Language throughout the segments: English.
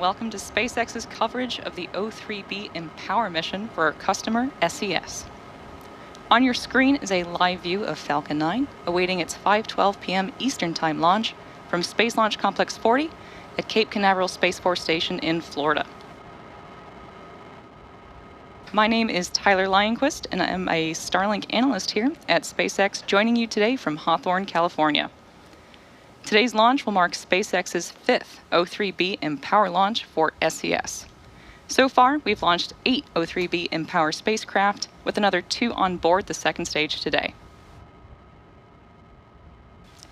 welcome to SpaceX's coverage of the O3b mPOWER mission for our customer, SES. On your screen is a live view of Falcon 9, awaiting its 5:12 p.m. Eastern Time launch from Space Launch Complex 40 at Cape Canaveral Space Force Station in Florida. My name is Tyler Lionquist, and I am a Starlink analyst here at SpaceX, joining you today from Hawthorne, California. Today's launch will mark SpaceX's 5th O3b mPOWER launch for SES. So far, we've launched 8 O3b mPOWER spacecraft, with another 2 on board the second stage today.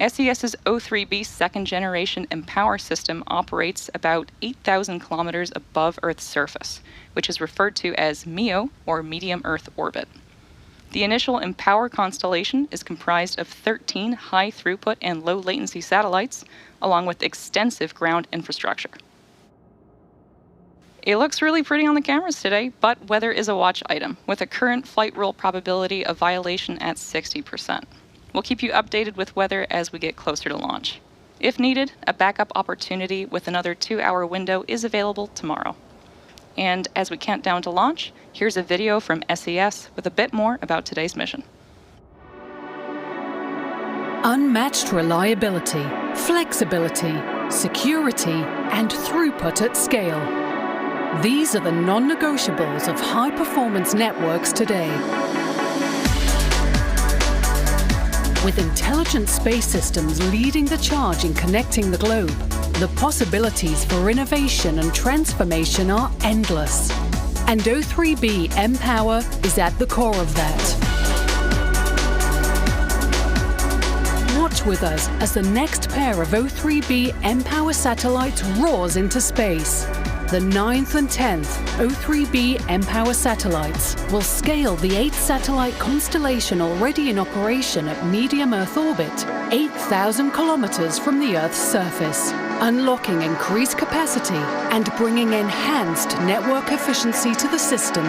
SES's O3b second-generation mPOWER system operates about 8,000 kilometers above Earth's surface, which is referred to as MEO, or Medium Earth Orbit. The initial mPOWER constellation is comprised of 13 high-throughput and low-latency satellites, along with extensive ground infrastructure. It looks really pretty on the cameras today, but weather is a watch item, with a current flight rule probability of violation at 60%. We'll keep you updated with weather as we get closer to launch. If needed, a backup opportunity with another 2-hour window is available tomorrow. And as we count down to launch, here's a video from SES with a bit more about today's mission. Unmatched reliability, flexibility, security, and throughput at scale. These are the non-negotiables of high-performance networks today. With intelligent space systems leading the charge in connecting the globe, the possibilities for innovation and transformation are endless. And O3b mPOWER is at the core of that. Watch with us as the next pair of O3b mPOWER satellites roars into space. The 9th and 10th O3b mPOWER satellites will scale the 8-satellite constellation already in operation at medium Earth orbit, 8,000 kilometers from the Earth's surface, unlocking increased capacity and bringing enhanced network efficiency to the system.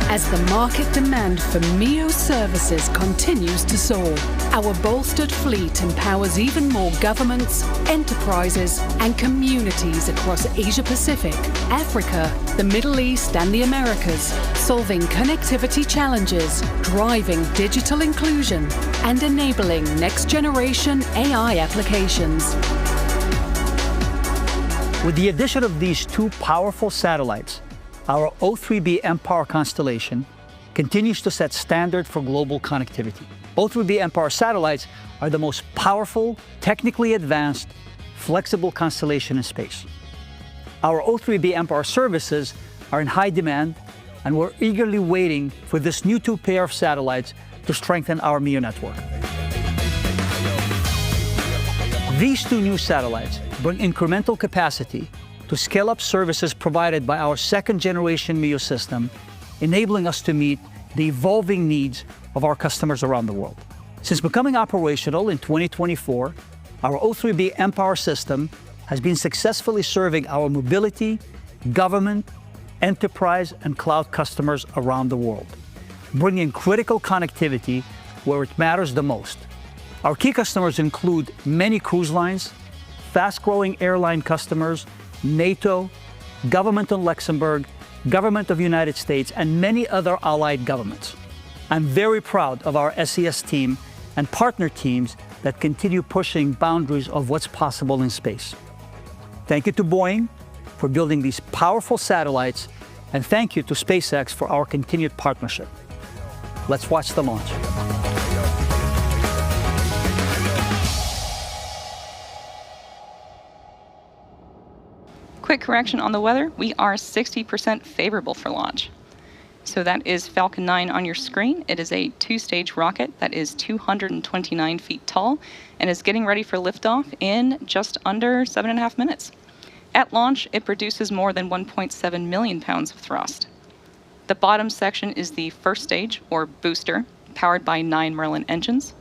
As the market demand for MEO services continues to soar, our bolstered fleet empowers even more governments, enterprises, and communities across Asia-Pacific, Africa, the Middle East, and the Americas, solving connectivity challenges, driving digital inclusion, and enabling next-generation AI applications. With the addition of these 2 powerful satellites, our O3b mPOWER constellation continues to set standard for global connectivity. O3b mPOWER satellites are the most powerful, technically advanced, flexible constellation in space. Our O3b mPOWER services are in high demand, and we're eagerly waiting for this new 2 pair of satellites to strengthen our MEO network. These 2 new satellites bring incremental capacity to scale up services provided by our second-generation MEO system, enabling us to meet the evolving needs of our customers around the world. Since becoming operational in 2024, our O3b mPOWER system has been successfully serving our mobility, government, enterprise, and cloud customers around the world, bringing critical connectivity where it matters the most. Our key customers include many cruise lines, fast-growing airline customers, NATO, government in Luxembourg, government of the United States, and many other allied governments. I'm very proud of our SES team and partner teams that continue pushing boundaries of what's possible in space. Thank you to Boeing for building these powerful satellites, and thank you to SpaceX for our continued partnership. Let's watch the launch. Quick correction on the weather, we are 60% favorable for launch. So that is Falcon 9 on your screen. It is a 2-stage rocket that is 229 feet tall and is getting ready for liftoff in just under 7.5 minutes. At launch, it produces more than 1.7 million pounds of thrust. The bottom section is the first stage, or booster, powered by 9 Merlin engines.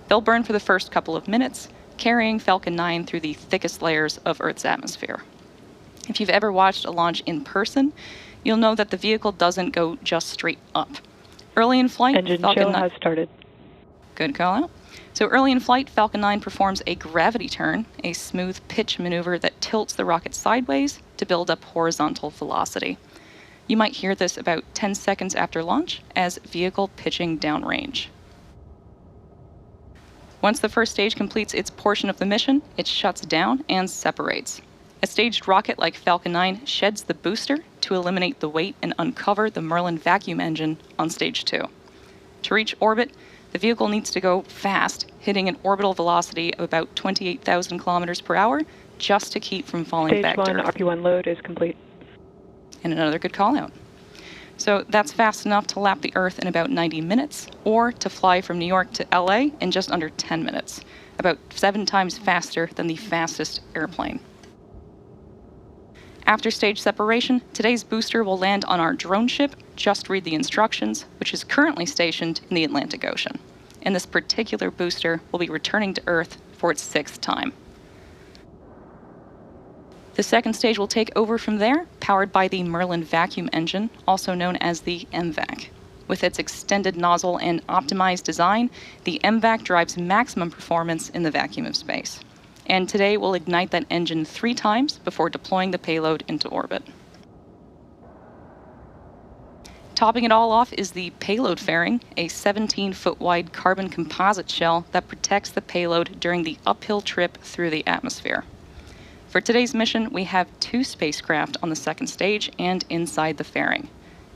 They'll burn for the first couple of minutes, carrying Falcon 9 through the thickest layers of Earth's atmosphere. If you've ever watched a launch in person, you'll know that the vehicle doesn't go just straight up. Early in flight, Engine Falcon chill 9 has started. Good call out. So early in flight, Falcon 9 performs a gravity turn, a smooth pitch maneuver that tilts the rocket sideways to build up horizontal velocity. You might hear this about 10 seconds after launch as vehicle pitching downrange. Once the first stage completes its portion of the mission, it shuts down and separates. A staged rocket like Falcon 9 sheds the booster to eliminate the weight and uncover the Merlin vacuum engine on stage 2. To reach orbit, the vehicle needs to go fast, hitting an orbital velocity of about 28,000 kilometers per hour just to keep from falling back to Stage 1 Earth. RP1 load is complete. And another good call out. So that's fast enough to lap the Earth in about 90 minutes, or to fly from New York to LA in just under 10 minutes, about 7 times faster than the fastest airplane. After stage separation, today's booster will land on our drone ship, Just Read the Instructions, which is currently stationed in the Atlantic Ocean. And this particular booster will be returning to Earth for its 6th time. The second stage will take over from there, powered by the Merlin vacuum engine, also known as the MVAC. With its extended nozzle and optimized design, the MVAC drives maximum performance in the vacuum of space. And today we'll ignite that engine 3 times before deploying the payload into orbit. Topping it all off is the payload fairing, a 17-foot wide carbon composite shell that protects the payload during the uphill trip through the atmosphere. For today's mission, we have 2 spacecraft on the second stage and inside the fairing.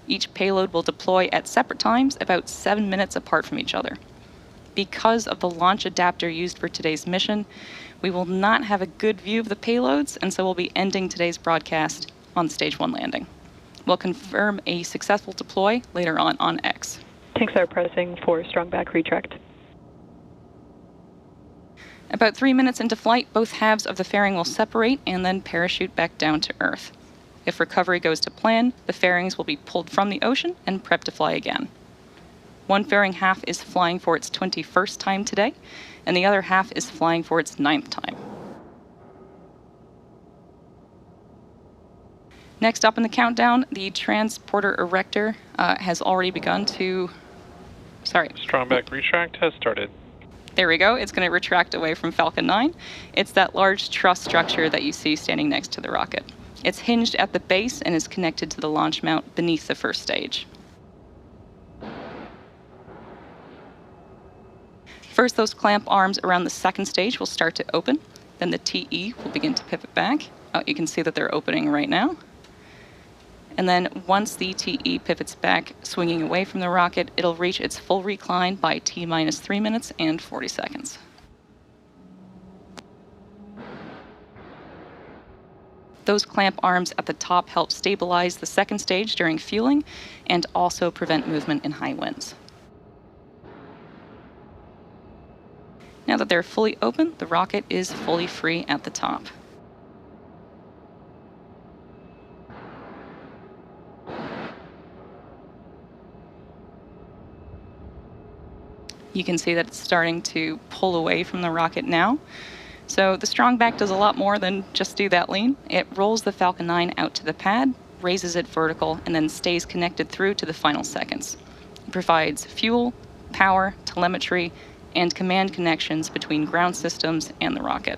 Each payload will deploy at separate times, about 7 minutes apart from each other. Because of the launch adapter used for today's mission, we will not have a good view of the payloads, and so we'll be ending today's broadcast on stage 1 landing. We'll confirm a successful deploy later on X. Tanks are pressing for strong back retract. About 3 minutes into flight, both halves of the fairing will separate and then parachute back down to Earth. If recovery goes to plan, the fairings will be pulled from the ocean and prepped to fly again. One fairing half is flying for its 21st time today, and the other half is flying for its 9th time. Next up in the countdown, the transporter erector has already begun to... Strong back retract has started. There we go. It's going to retract away from Falcon 9. It's that large truss structure that you see standing next to the rocket. It's hinged at the base and is connected to the launch mount beneath the first stage. First, those clamp arms around the second stage will start to open. Then the TE will begin to pivot back. Oh, you can see that they're opening right now. And then once the TE pivots back, swinging away from the rocket, it'll reach its full recline by T-minus 3 minutes and 40 seconds. Those clamp arms at the top help stabilize the second stage during fueling and also prevent movement in high winds. Now that they're fully open, the rocket is fully free at the top. You can see that it's starting to pull away from the rocket now. So the strong back does a lot more than just do that lean. It rolls the Falcon 9 out to the pad, raises it vertical, and then stays connected through to the final seconds. It provides fuel, power, telemetry, and command connections between ground systems and the rocket.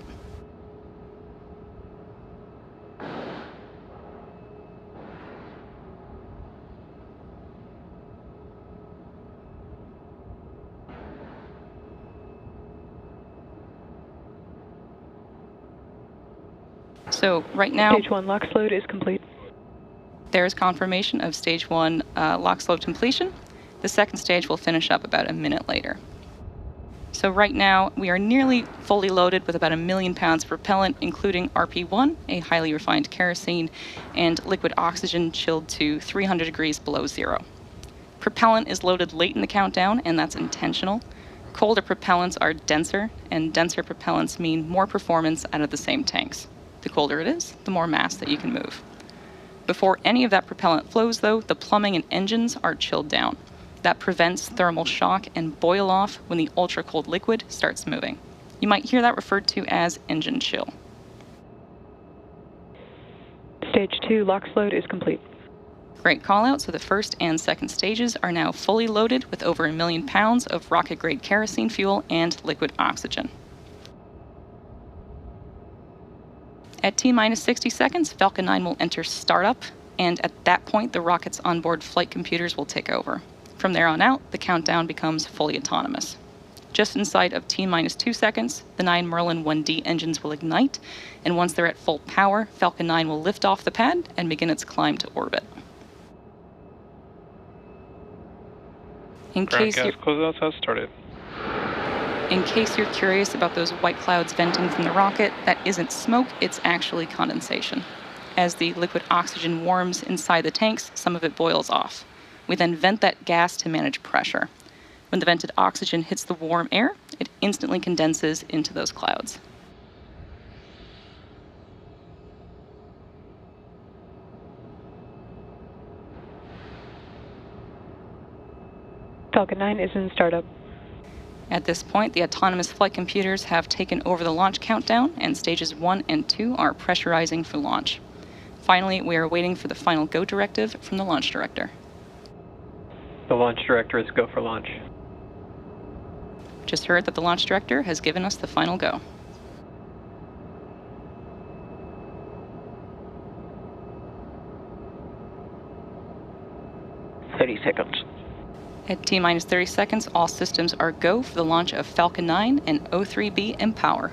So right now, Stage 1 LOX load is complete. There is confirmation of stage 1 LOX load completion. The second stage will finish up about a minute later. So right now, we are nearly fully loaded with about 1 million pounds of propellant, including RP1, a highly refined kerosene, and liquid oxygen chilled to 300 degrees below zero. Propellant is loaded late in the countdown, and that's intentional. Colder propellants are denser, and denser propellants mean more performance out of the same tanks. The colder it is, the more mass that you can move. Before any of that propellant flows, though, the plumbing and engines are chilled down. That prevents thermal shock and boil off when the ultra-cold liquid starts moving. You might hear that referred to as engine chill. Stage 2 LOX load is complete. Great call out. So the first and second stages are now fully loaded with over 1 million pounds of rocket-grade kerosene fuel and liquid oxygen. At T-minus 60 seconds, Falcon 9 will enter startup, and at that point, the rocket's onboard flight computers will take over. From there on out, the countdown becomes fully autonomous. Just inside of T-minus 2 seconds, the 9 Merlin 1D engines will ignite, and once they're at full power, Falcon 9 will lift off the pad and begin its climb to orbit. In case gas closeouts has started. In case you're curious about those white clouds venting from the rocket, that isn't smoke, it's actually condensation. As the liquid oxygen warms inside the tanks, some of it boils off. We then vent that gas to manage pressure. When the vented oxygen hits the warm air, it instantly condenses into those clouds. Falcon 9 is in startup. At this point, the autonomous flight computers have taken over the launch countdown, and stages 1 and 2 are pressurizing for launch. Finally, we are waiting for the final go directive from the launch director. The launch director is go for launch. Just heard that the launch director has given us the final go. At T-minus 30 seconds, all systems are go for the launch of Falcon 9 and O3b mPOWER.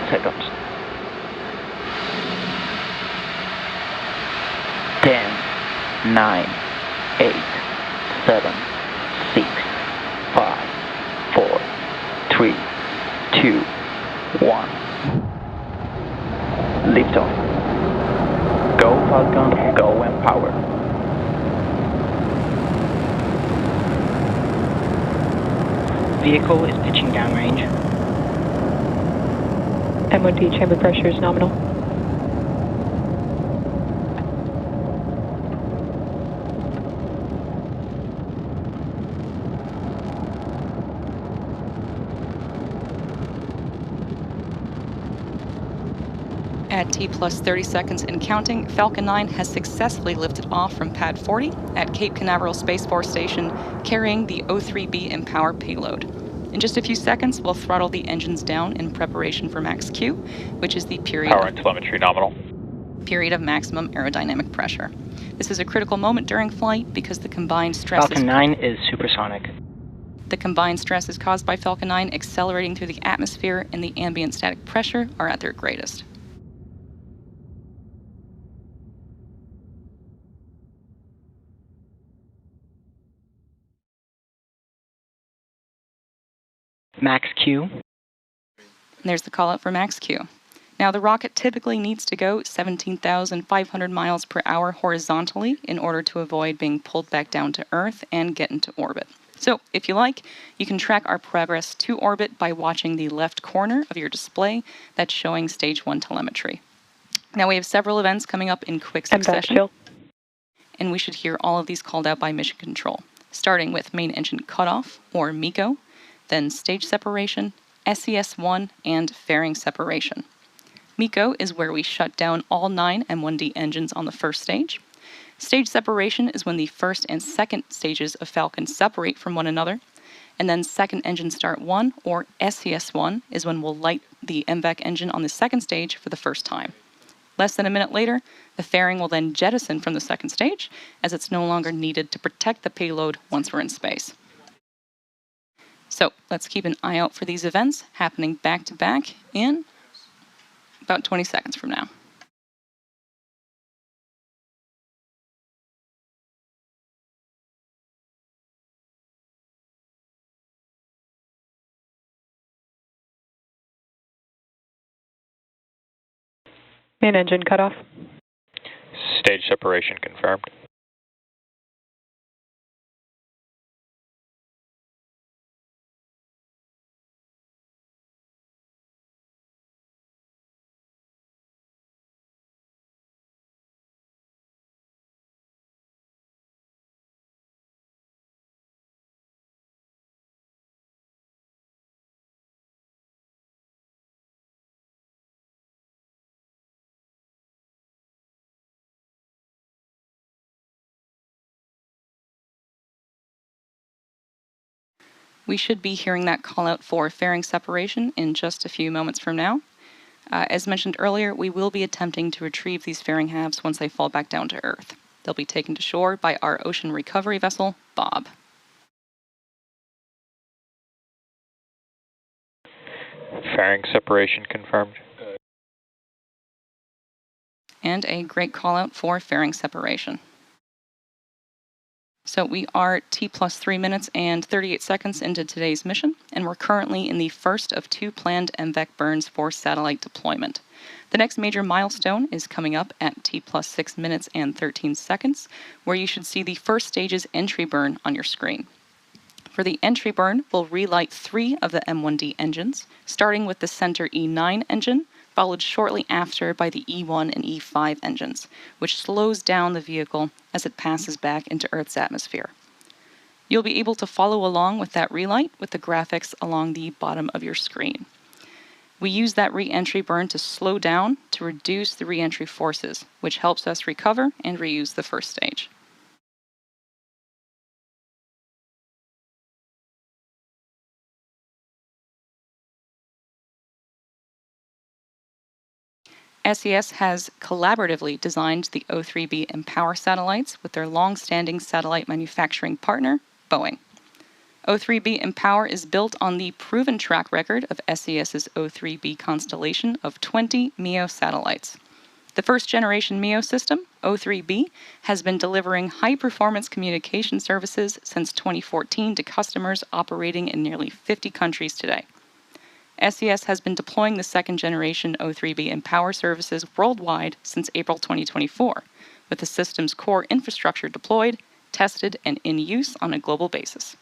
Seconds. 10, 9, 8, 7, 6, 5, 4, 3, 2, 1. Liftoff. Go Falcon, go mPOWER. Vehicle is pitching downrange. M1D chamber pressure is nominal. At T-plus 30 seconds and counting, Falcon 9 has successfully lifted off from Pad 40 at Cape Canaveral Space Force Station, carrying the O3b mPOWER payload. In just a few seconds, we'll throttle the engines down in preparation for max Q, which is the period Power and telemetry nominal. Period of maximum aerodynamic pressure. This is a critical moment during flight because the combined stress Falcon 9 is supersonic. The combined stresses caused by Falcon 9 accelerating through the atmosphere and the ambient static pressure are at their greatest. Max Q. And there's the call out for max Q. Now, the rocket typically needs to go 17,500 miles per hour horizontally in order to avoid being pulled back down to Earth and get into orbit. So, if you like, you can track our progress to orbit by watching the left corner of your display that's showing Stage 1 telemetry. Now, we have several events coming up in quick succession, and we should hear all of these called out by Mission Control, starting with main engine cutoff, or MECO, then stage separation, SES-1, and fairing separation. MECO is where we shut down all 9 M1D engines on the first stage. Stage separation is when the first and second stages of Falcon separate from one another. And then second engine start 1, or SES-1, is when we'll light the MVAC engine on the second stage for the first time. Less than a minute later, the fairing will then jettison from the second stage, as it's no longer needed to protect the payload once we're in space. So let's keep an eye out for these events happening back to back in about 20 seconds from now. Main engine cutoff. Stage separation confirmed. We should be hearing that call out for fairing separation in just a few moments from now. As mentioned earlier, we will be attempting to retrieve these fairing halves once they fall back down to Earth. They'll be taken to shore by our ocean recovery vessel, Bob. Fairing separation confirmed. And a great call out for fairing separation. So we are T+3 minutes and 38 seconds into today's mission, and we're currently in the first of 2 planned MVEC burns for satellite deployment. The next major milestone is coming up at T+6 minutes and 13 seconds, where you should see the first stage's entry burn on your screen. For the entry burn, we'll relight 3 of the M1D engines, starting with the center E9 engine, followed shortly after by the E1 and E5 engines, which slows down the vehicle as it passes back into Earth's atmosphere. You'll be able to follow along with that relight with the graphics along the bottom of your screen. We use that re-entry burn to slow down to reduce the re-entry forces, which helps us recover and reuse the first stage. SES has collaboratively designed the O3b mPOWER satellites with their long-standing satellite manufacturing partner, Boeing. O3b mPOWER is built on the proven track record of SES's O3b constellation of 20 MEO satellites. The first-generation MEO system, O3b, has been delivering high-performance communication services since 2014 to customers operating in nearly 50 countries today. SES has been deploying the second-generation O3b mPOWER services worldwide since April 2024, with the system's core infrastructure deployed, tested, and in use on a global basis.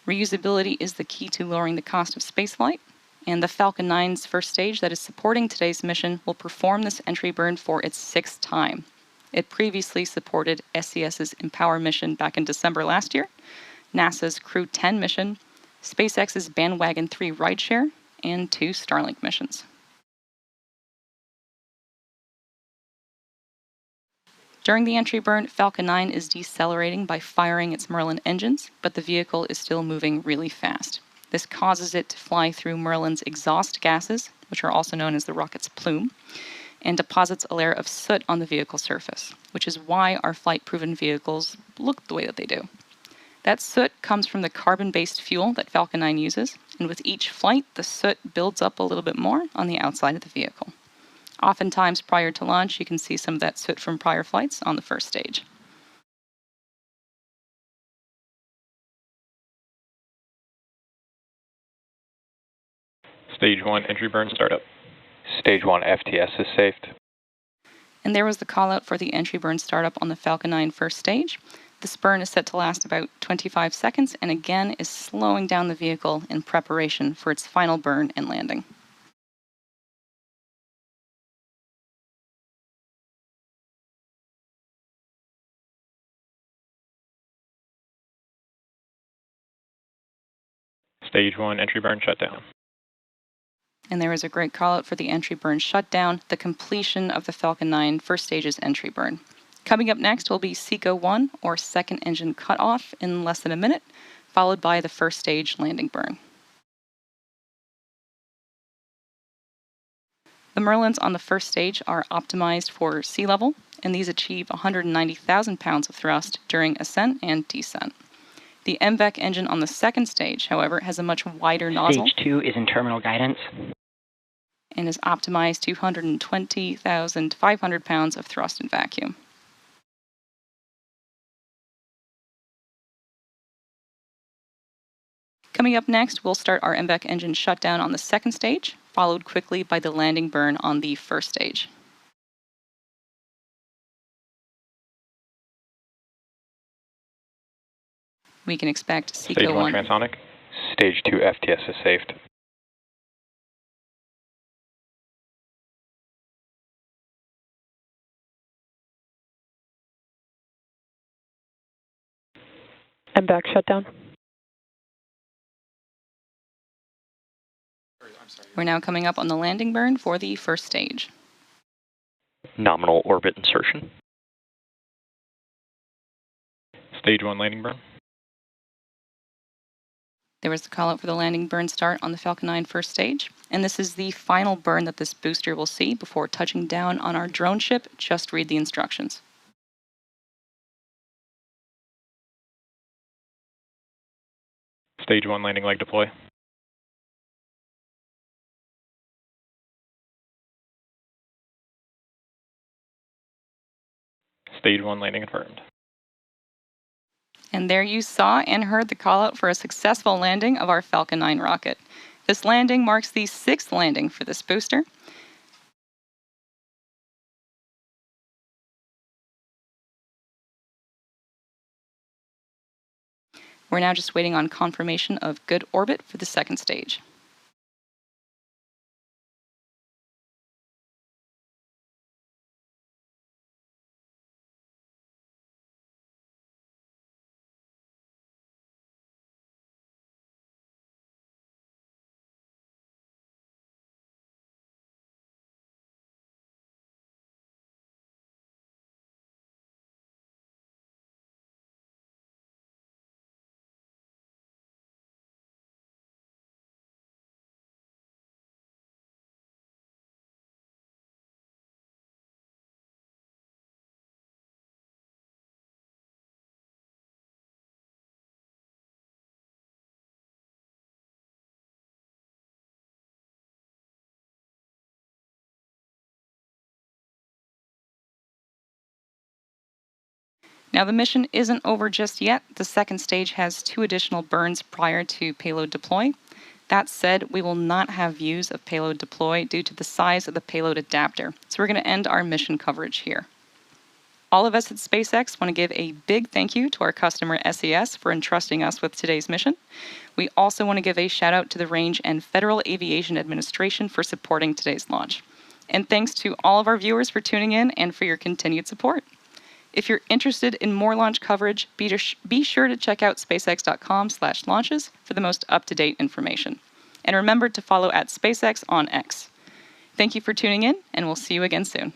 Reusability is the key to lowering the cost of spaceflight, and the Falcon 9's first stage that is supporting today's mission will perform this entry burn for its 6th time. It previously supported SES's mPOWER mission back in December last year, NASA's Crew 10 mission, SpaceX's Bandwagon 3 rideshare, and 2 Starlink missions. During the entry burn, Falcon 9 is decelerating by firing its Merlin engines, but the vehicle is still moving really fast. This causes it to fly through Merlin's exhaust gases, which are also known as the rocket's plume, and deposits a layer of soot on the vehicle surface, which is why our flight-proven vehicles look the way that they do. That soot comes from the carbon-based fuel that Falcon 9 uses, and with each flight, the soot builds up a little bit more on the outside of the vehicle. Oftentimes, prior to launch, you can see some of that soot from prior flights on the first stage. Stage 1 entry burn startup. Stage 1 FTS is saved. And there was the call out for the entry burn startup on the Falcon 9 first stage. This burn is set to last about 25 seconds and again is slowing down the vehicle in preparation for its final burn and landing. Stage 1 entry burn shutdown. And there was a great call out for the entry burn shutdown, the completion of the Falcon 9 first stage's entry burn. Coming up next will be SECO 1, or second engine cutoff, in less than a minute, followed by the first stage landing burn. The Merlins on the first stage are optimized for sea level, and these achieve 190,000 pounds of thrust during ascent and descent. The MVEC engine on the second stage, however, has a much wider nozzle. Stage 2 is in terminal guidance. And is optimized to 120,500 pounds of thrust and vacuum. Coming up next, we'll start our MVEC engine shutdown on the second stage, followed quickly by the landing burn on the first stage. We can expect SECO Stage 1 1 transonic. Stage 2 FTS is saved. MVAC shutdown. We're now coming up on the landing burn for the first stage. Nominal orbit insertion. Stage 1 landing burn. There was the call out for the landing burn start on the Falcon 9 first stage, and this is the final burn that this booster will see before touching down on our drone ship. Just read the instructions. Stage 1 landing leg deploy. Stage 1 landing confirmed. And there you saw and heard the call out for a successful landing of our Falcon 9 rocket. This landing marks the 6th landing for this booster. We're now just waiting on confirmation of good orbit for the second stage. Now the mission isn't over just yet. The second stage has 2 additional burns prior to payload deploy. That said, we will not have views of payload deploy due to the size of the payload adapter. So we're going to end our mission coverage here. All of us at SpaceX want to give a big thank you to our customer SES for entrusting us with today's mission. We also want to give a shout out to the Range and Federal Aviation Administration for supporting today's launch. And thanks to all of our viewers for tuning in and for your continued support. If you're interested in more launch coverage, be sure to check out spacex.com/launches for the most up-to-date information. And remember to follow @SpaceX on X. Thank you for tuning in, and we'll see you again soon.